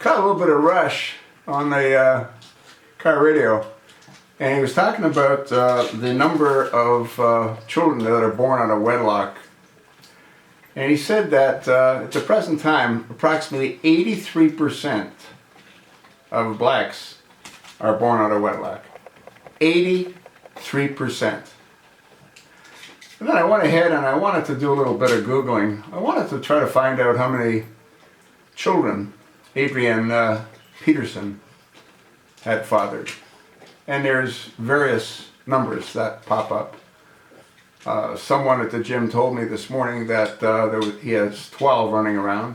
caught a little bit of Rush on the car radio, and he was talking about the number of children that are born out of wedlock. And he said that at the present time, approximately 83% of blacks are born out of wedlock. 83%. And then I went ahead and I wanted to do a little bit of Googling. I wanted to try to find out how many children Adrian Peterson had fathered. And there's various numbers that pop up. Someone at the gym told me this morning that he has 12 running around.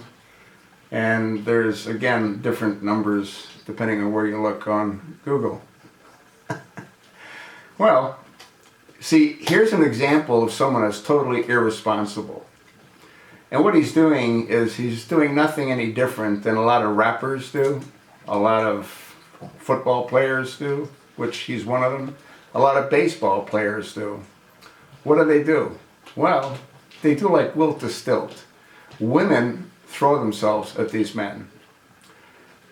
And there's, again, different numbers depending on where you look on Google. Well, see, here's an example of someone that's totally irresponsible. And what he's doing is he's doing nothing any different than a lot of rappers do, a lot of football players do, which he's one of them, a lot of baseball players do. What do? Well, they do like Wilt to Stilt. Women throw themselves at these men.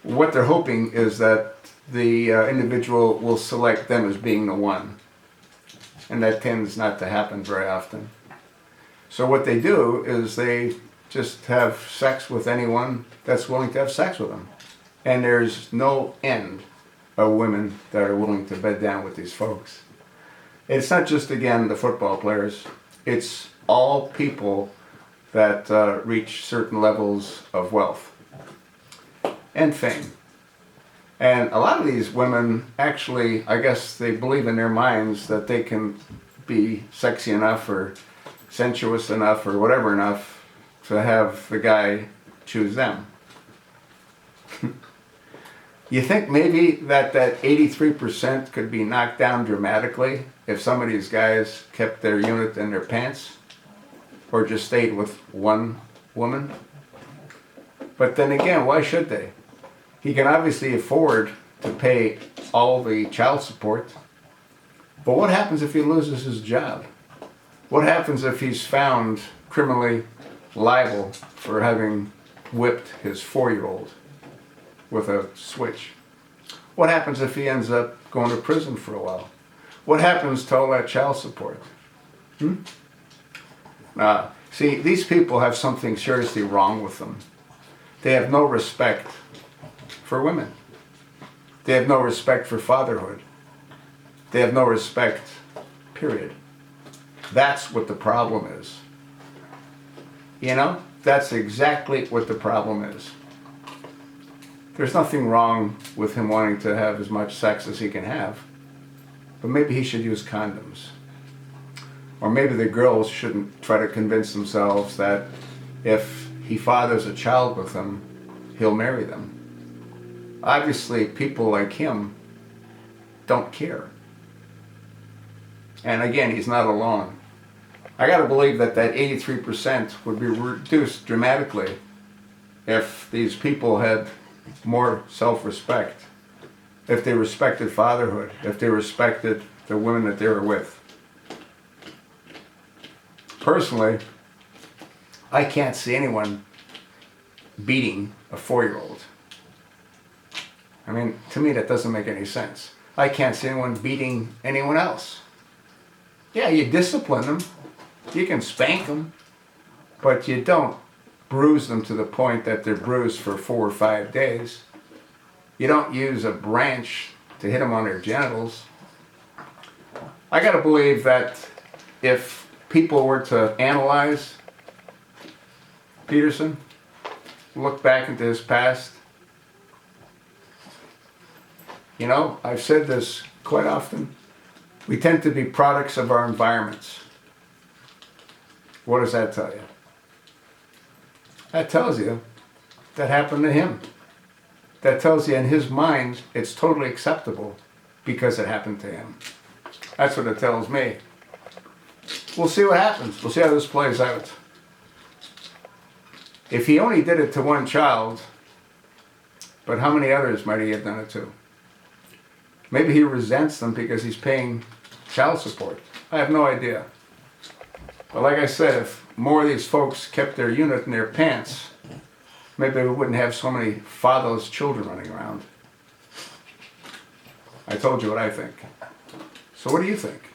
What they're hoping is that the individual will select them as being the one. And that tends not to happen very often. So what they do is they just have sex with anyone that's willing to have sex with them. And there's no end of women that are willing to bed down with these folks. It's not just, again, the football players. It's all people that reach certain levels of wealth and fame. And a lot of these women actually, I guess they believe in their minds that they can be sexy enough or sensuous enough or whatever enough to have the guy choose them. You think maybe that 83% could be knocked down dramatically if some of these guys kept their unit in their pants or just stayed with one woman? But then again, why should they? He can obviously afford to pay all the child support. But what happens if he loses his job? What happens if he's found criminally liable for having whipped his 4-year-old with a switch? What happens if he ends up going to prison for a while? What happens to all that child support? See, these people have something seriously wrong with them. They have no respect for women. They have no respect for fatherhood. They have no respect, period. That's what the problem is. You know, that's exactly what the problem is. There's nothing wrong with him wanting to have as much sex as he can have, but maybe he should use condoms. Or maybe the girls shouldn't try to convince themselves that if he fathers a child with them, he'll marry them. Obviously, people like him don't care. And again, he's not alone. I gotta believe that 83% would be reduced dramatically if these people had more self-respect, if they respected fatherhood, if they respected the women that they were with. Personally, I can't see anyone beating a 4-year-old. I mean, to me that doesn't make any sense. I can't see anyone beating anyone else. Yeah, you discipline them, you can spank them, but you don't bruise them to the point that they're bruised for 4 or 5 days. You don't use a branch to hit them on their genitals. I gotta believe that if people were to analyze Peterson, look back into his past, you know, I've said this quite often, we tend to be products of our environments. What does that tell you? That tells you that happened to him. That tells you in his mind it's totally acceptable because it happened to him. That's what it tells me. We'll see what happens. We'll see how this plays out. If he only did it to one child, but how many others might he have done it to? Maybe he resents them because he's paying child support. I have no idea. But like I said, if more of these folks kept their unit in their pants, maybe we wouldn't have so many fatherless children running around. I told you what I think. So what do you think?